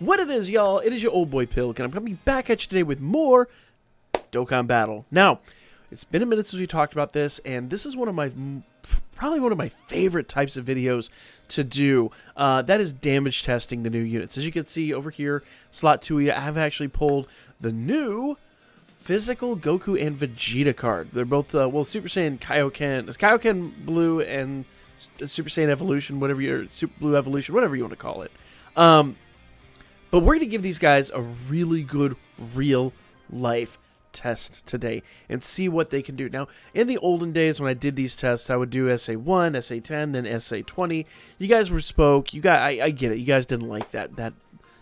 What it is, y'all, it is your old boy Pilk, and I'm coming back at you today with more Dokkan Battle. Now, it's been a minute since we talked about this, and this is probably one of my favorite types of videos to do. That is damage testing the new units. As you can see over here, slot 2, I have actually pulled the new physical Goku and Vegeta card. They're both, well, Super Saiyan Kaioken Blue and Super Saiyan Evolution, Super Blue Evolution, whatever you want to call it. But we're going to give these guys a really good real-life test today and see what they can do. Now, in the olden days when I did these tests, I would do SA1, SA10, then SA20. You guys I get it. You guys didn't like that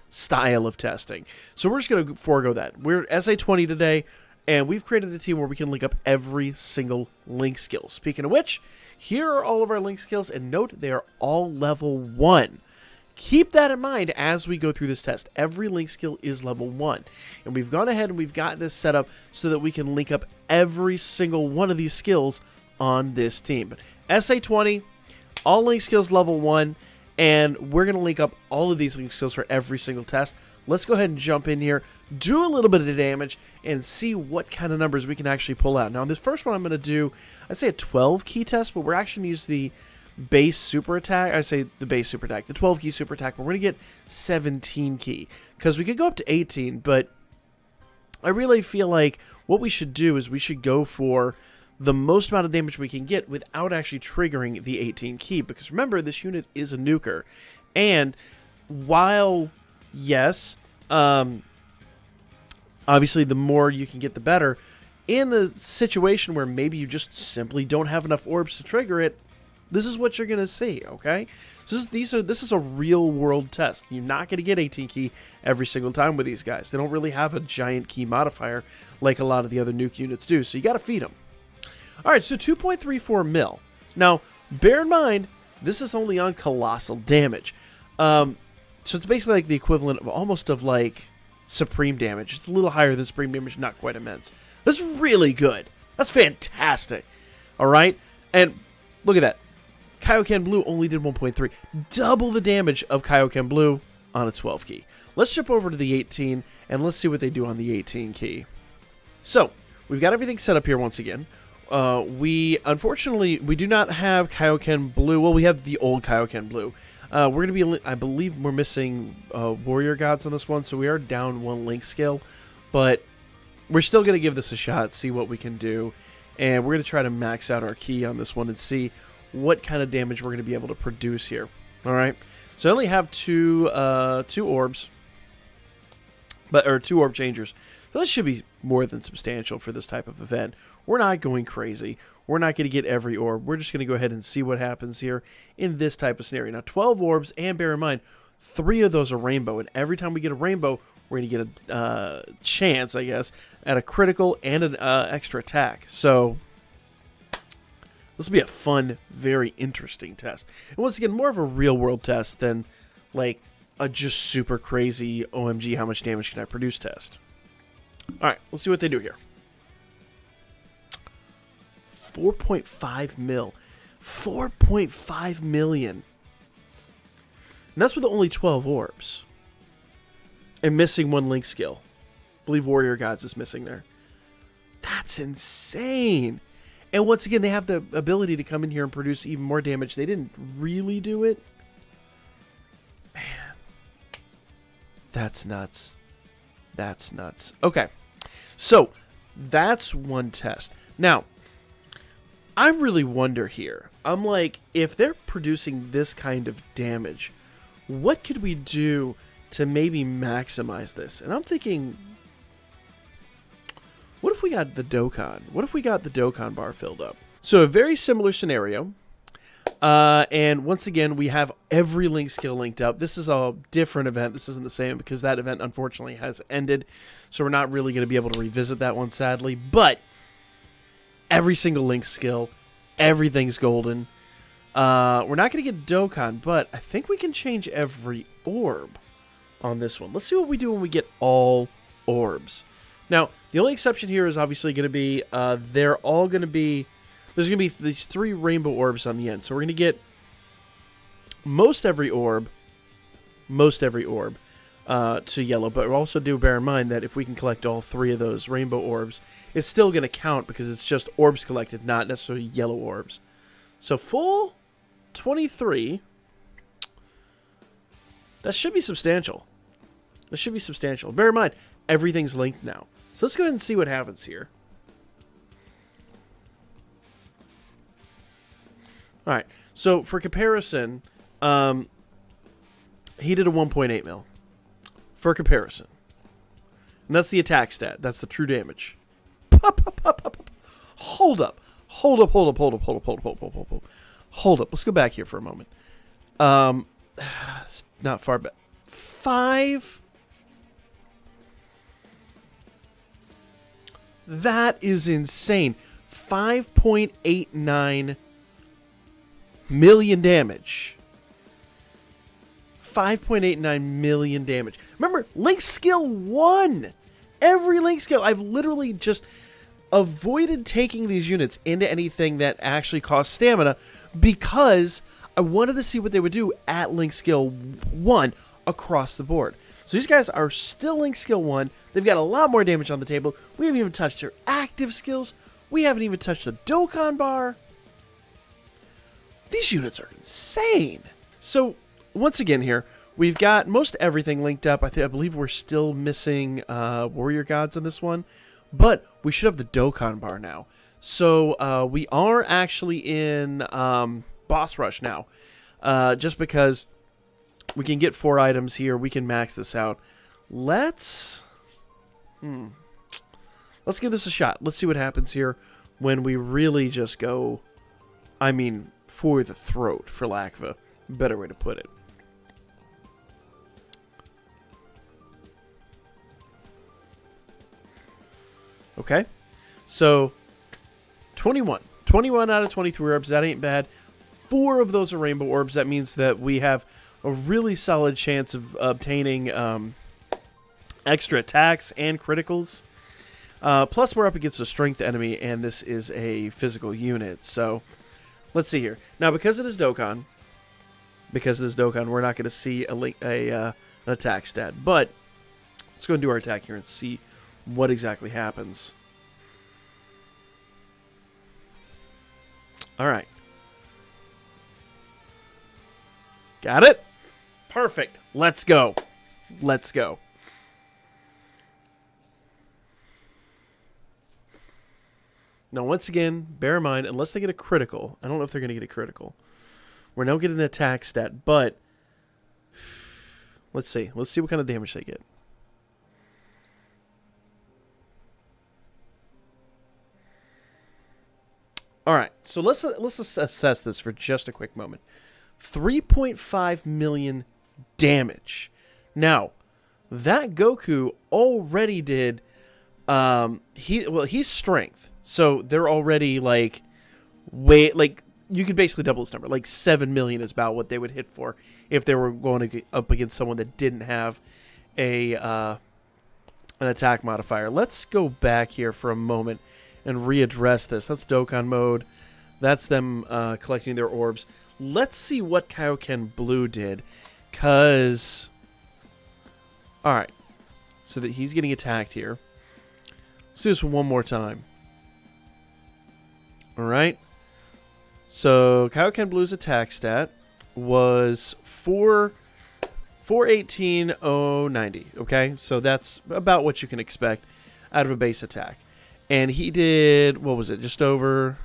style of testing. So we're just going to forego that. We're SA20 today, and we've created a team where we can link up every single link skill. Speaking of which, here are all of our link skills, and note they are all level 1. Keep that in mind as we go through this test. Every link skill is level 1. And we've gone ahead and we've got this set up so that we can link up every single one of these skills on this team. But SA20, all link skills level 1, and we're going to link up all of these link skills for every single test. Let's go ahead and jump in here, do a little bit of damage, and see what kind of numbers we can actually pull out. Now, this first one I'm going to do, I'd say a 12 key test, but we're actually going to use the base super attack. I say the base super attack, the 12 key super attack, but we're going to get 17 key because we could go up to 18, but I really feel like what we should do is we should go for the most amount of damage we can get without actually triggering the 18 key, because remember, this unit is a nuker. And while, yes, obviously the more you can get, the better, in the situation where maybe you just simply don't have enough orbs to trigger it, this is what you're going to see, okay? So this is a real-world test. You're not going to get 18 key every single time with these guys. They don't really have a giant key modifier like a lot of the other nuke units do, so you got to feed them. All right, so 2.34 mil. Now, bear in mind, this is only on colossal damage. So it's basically like the equivalent of almost of like supreme damage. It's a little higher than supreme damage, not quite immense. That's really good. That's fantastic. All right? And look at that. Kaioken Blue only did 1.3. Double the damage of Kaioken Blue on a 12 key. Let's jump over to the 18, and let's see what they do on the 18 key. So, we've got everything set up here once again. Unfortunately, we do not have Kaioken Blue. Well, we have the old Kaioken Blue. We're going to be, I believe we're missing Warrior Gods on this one, so we are down 1 link skill. But we're still going to give this a shot, see what we can do. And we're going to try to max out our key on this one and see what kind of damage we're going to be able to produce here. All right, so I only have two orbs, or 2 orb changers. So this should be more than substantial for this type of event. We're not going crazy. We're not going to get every orb. We're just going to go ahead and see what happens here in this type of scenario. Now, 12 orbs, and bear in mind, 3 of those are rainbow, and every time we get a rainbow, we're going to get a chance, I guess, at a critical and an extra attack. So this will be a fun, very interesting test. And once again, more of a real-world test than, like, a just super crazy OMG, how much damage can I produce test. All right, let's see what they do here. 4.5 mil. 4.5 million. And that's with only 12 orbs. And missing 1 link skill. I believe Warrior Gods is missing there. That's insane. And once again, they have the ability to come in here and produce even more damage. They didn't really do it. Man. That's nuts. That's nuts. Okay. So, that's one test. Now, I really wonder here. I'm like, if they're producing this kind of damage, what could we do to maybe maximize this? And I'm thinking, what if we got the Dokkan? What if we got the Dokkan bar filled up? So a very similar scenario. And once again, we have every link skill linked up. This is a different event. This isn't the same because that event, unfortunately, has ended. So we're not really going to be able to revisit that one, sadly. But every single link skill, everything's golden. We're not going to get Dokkan, but I think we can change every orb on this one. Let's see what we do when we get all orbs. Now, the only exception here is obviously going to be, there's going to be these 3 rainbow orbs on the end. So we're going to get most every orb, to yellow. But also do bear in mind that if we can collect all 3 of those rainbow orbs, it's still going to count because it's just orbs collected, not necessarily yellow orbs. So full 23. That should be substantial. That should be substantial. Bear in mind, everything's linked now. So let's go ahead and see what happens here. All right. So for comparison, he did a 1.8 mil. For comparison. And that's the attack stat. That's the true damage. Hold up. Hold up. Let's go back here for a moment. It's not far back. 5. That is insane. 5.89 million damage. 5.89 million damage. Remember, Link skill 1. Every Link skill. I've literally just avoided taking these units into anything that actually costs stamina because I wanted to see what they would do at Link skill 1 across the board. So these guys are still Link skill 1. They've got a lot more damage on the table. We haven't even touched their active skills. We haven't even touched the Dokkan bar. These units are insane. So once again here, we've got most everything linked up. I believe we're still missing warrior gods in this one. But we should have the Dokkan bar now. So we are actually in boss rush now. Just because we can get 4 items here. We can max this out. Let's give this a shot. Let's see what happens here when we really just go, I mean, for the throat, for lack of a better way to put it. Okay. So, 21. 21 out of 23 orbs. That ain't bad. 4 of those are rainbow orbs. That means that we have a really solid chance of obtaining extra attacks and criticals. Plus, we're up against a strength enemy, and this is a physical unit. So, let's see here. Now, because it is Dokkan, we're not going to see an attack stat. But let's go and do our attack here and see what exactly happens. All right. Got it? Perfect. Let's go. Let's go. Now, once again, bear in mind, unless they get a critical, I don't know if they're going to get a critical. We're now getting an attack stat, but let's see. Let's see what kind of damage they get. All right, so let's assess this for just a quick moment. 3.5 million damage. Now, that Goku already did. He's strength, so they're already like you could basically double this number. Like 7 million is about what they would hit for if they were going to get up against someone that didn't have an attack modifier. Let's go back here for a moment and readdress this. That's Dokkan mode. That's them collecting their orbs. Let's see what Kaioken Blue did. Because... Alright. So that he's getting attacked here. Let's do this one more time. Alright. So, Kaioken Blue's attack stat was 418,090. Okay? So that's about what you can expect out of a base attack. And he did, what was it, just over...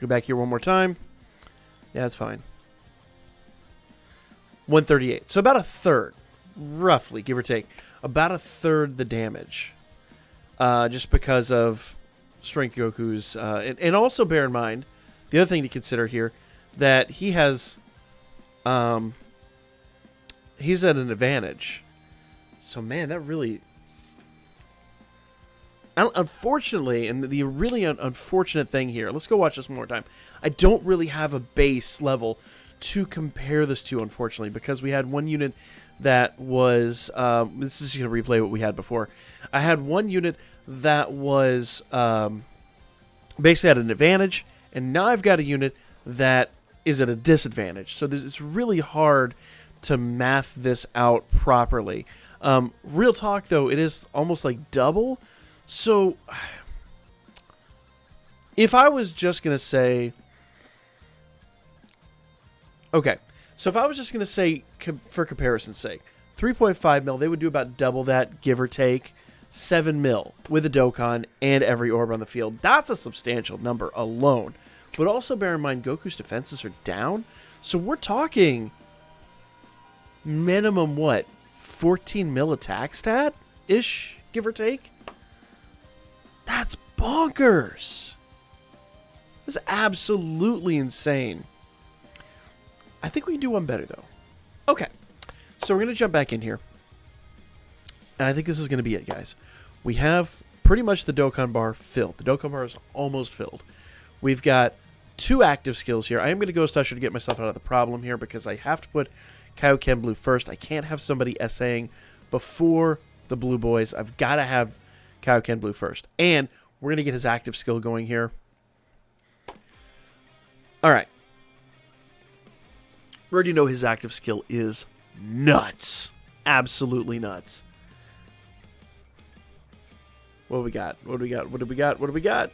Go back here one more time. Yeah, that's fine. 138. So about a third, roughly, give or take. About a third the damage. Just because of Strength Goku's... and also bear in mind, the other thing to consider here, that he has... he's at an advantage. So, man, that really... Unfortunately, and the really unfortunate thing here, let's go watch this one more time. I don't really have a base level to compare this to, unfortunately, because we had one unit that was, this is going to replay what we had before. I had one unit that was basically at an advantage, and now I've got a unit that is at a disadvantage. So it's really hard to math this out properly. Real talk, though, it is almost like double. So if I was just going to say... Okay, so if I was just going to say, for comparison's sake, 3.5 mil, they would do about double that, give or take. 7 mil with a Dokkan and every orb on the field. That's a substantial number alone. But also bear in mind, Goku's defenses are down. So we're talking minimum, what, 14 mil attack stat-ish, give or take? That's bonkers. That's absolutely insane. I think we can do one better, though. Okay, so we're going to jump back in here. And I think this is going to be it, guys. We have pretty much the Dokkan bar filled. The Dokkan bar is almost filled. We've got 2 active skills here. I am going to Ghost Usher to get myself out of the problem here because I have to put Kaioken Blue first. I can't have somebody essaying before the Blue Boys. I've got to have Kaioken Blue first. And we're going to get his active skill going here. All right. We already know his active skill is nuts. Absolutely nuts. What do we got? What do we got? What do we got? What do we got?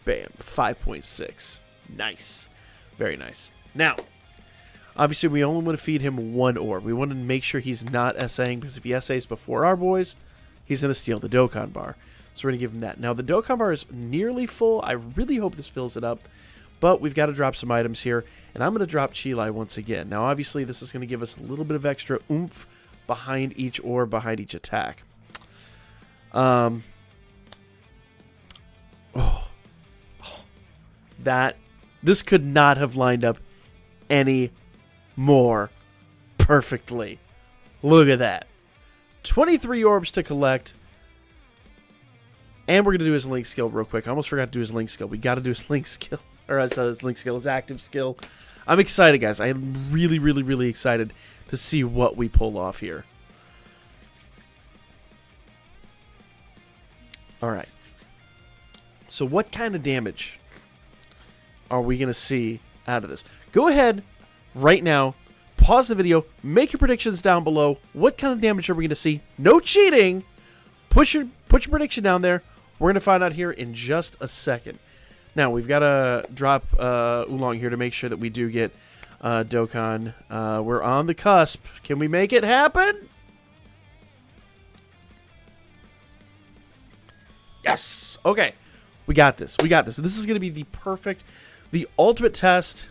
Bam. 5.6. Nice. Very nice. Now, obviously, we only want to feed him 1 orb. We want to make sure he's not essaying, because if he essays before our boys, he's going to steal the Dokkan bar. So we're going to give him that. Now, the Dokkan bar is nearly full. I really hope this fills it up. But we've got to drop some items here. And I'm going to drop PHY once again. Now, obviously, this is going to give us a little bit of extra oomph behind each orb, behind each attack. This could not have lined up any more perfectly. Look at that. 23 orbs to collect. And we're going to do his link skill real quick. I almost forgot to do his link skill. We got to do his link skill. Or his link skill, his active skill. I'm excited, guys. I'm really, really, really excited to see what we pull off here. Alright. So what kind of damage are we going to see out of this? Go ahead right now. Pause the video. Make your predictions down below. What kind of damage are we going to see? No cheating. Put your prediction down there. We're going to find out here in just a second. Now, we've got to drop Oolong here to make sure that we do get Dokkan. We're on the cusp. Can we make it happen? Yes! Okay. We got this. We got this. This is going to be the perfect, the ultimate test.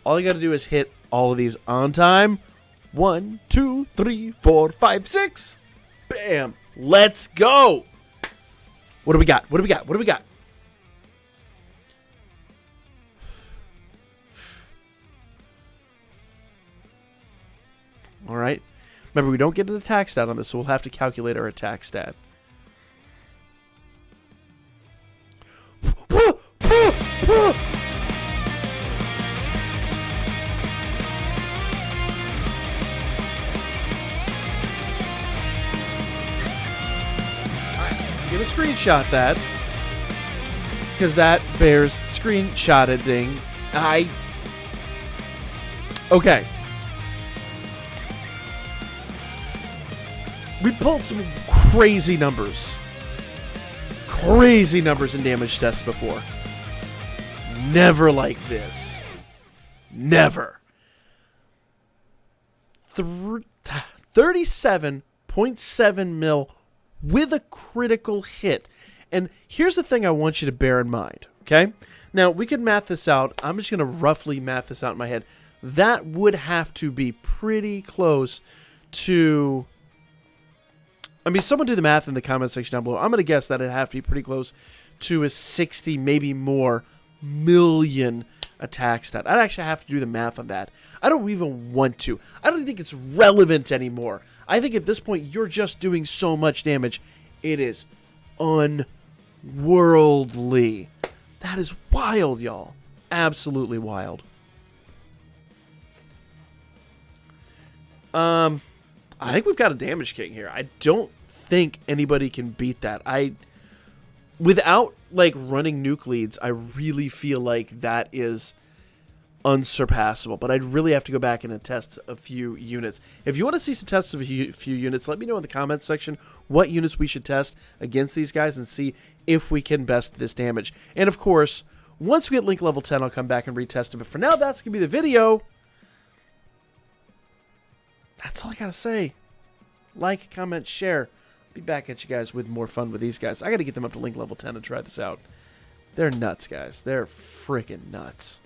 All you got to do is hit all of these on time. 1, 2, 3, 4, 5, 6. Bam. Let's go. What do we got? What do we got? What do we got? All right. Remember, we don't get an attack stat on this, so we'll have to calculate our attack stat. I'm going to screenshot that, because that bears screenshotting. Okay. We pulled some crazy numbers. Crazy numbers in damage tests before. Never like this. Never. 37.7 mil with a critical hit. And here's the thing I want you to bear in mind, okay? Now, we can math this out. I'm just going to roughly math this out in my head. That would have to be pretty close to... I mean, someone do the math in the comment section down below. I'm going to guess that it'd have to be pretty close to a 60, maybe more, million attack stat. I'd actually have to do the math on that. I don't even want to. I don't think it's relevant anymore. I think at this point, you're just doing so much damage. It is unworldly. That is wild, y'all. Absolutely wild. I think we've got a damage king here. I don't think anybody can beat that. Without like running nuke leads, I really feel like that is unsurpassable. But I'd really have to go back and test a few units. If you want to see some tests of a few units, let me know in the comments section what units we should test against these guys and see if we can best this damage. And of course, once we get Link level 10, I'll come back and retest him. But for now, that's going to be the video. That's all I got to say. Like, comment, share. Be back at you guys with more fun with these guys. I got to get them up to Link level 10 and try this out. They're nuts, guys. They're freaking nuts.